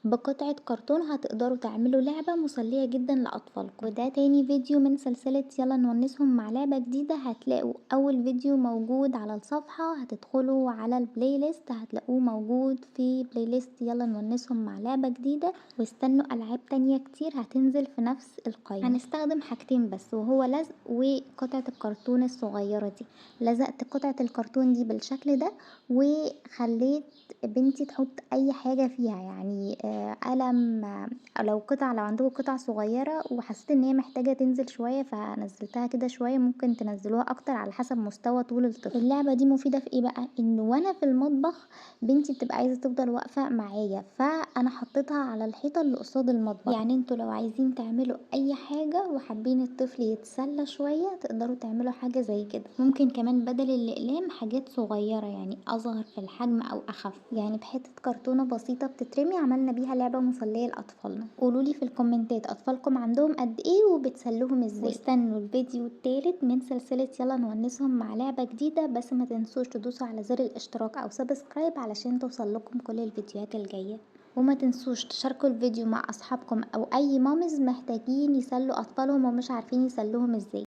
بقطعة كرتون هتقدروا تعملوا لعبة مسلية جدا لأطفالكم. وده تاني فيديو من سلسلة يلا نونسهم مع لعبة جديدة. هتلاقوا أول فيديو موجود على الصفحة، هتدخلوا على البلاي ليست هتلاقوه موجود في بلاي ليست يلا نونسهم مع لعبة جديدة، واستنوا ألعاب تانية كتير هتنزل في نفس القائمة. هنستخدم حاجتين بس، وهو لزق وقطعة الكرتون الصغيرة دي. لزقت قطعة الكرتون دي بالشكل ده، وخليت بنتي تحط اي حاجة فيها، يعني قلم، لو لو عندكم قطع صغيرة وحسيت ان هي محتاجة تنزل شوية فنزلتها كده شوية، ممكن تنزلوها اكتر على حسب مستوى طول الطفل. اللعبة دي مفيدة في ايه بقى؟ ان وانا في المطبخ بنتي بتبقى عايزة تفضل واقفة معايا، فانا حطيتها على الحيطة اللي قصاد المطبخ. يعني انتوا لو عايزين تعملوا اي حاجة وحابين الطفل يتسلى شوية تقدروا تعملوا حاجة زي كده. ممكن كمان بدل الاقلام حاجات صغيرة، يعني اصغر في الحجم او اخف، يعني بحتة كرتونة بسيطة بتترمي عملنا بيها لعبة مسلية لاطفالنا. قولولي في الكومنتات اطفالكم عندهم قد ايه وبتسلوهم ازاي. واستنوا الفيديو التالت من سلسلة يلا نونسهم مع لعبة جديدة. بس ما تنسوش تدوسوا على زر الاشتراك او سبسكرايب علشان توصلكم كل الفيديوهات الجاية. وما تنسوش تشاركوا الفيديو مع اصحابكم او اي مامز محتاجين يسلوا اطفالهم ومش عارفين يسلوهم ازاي.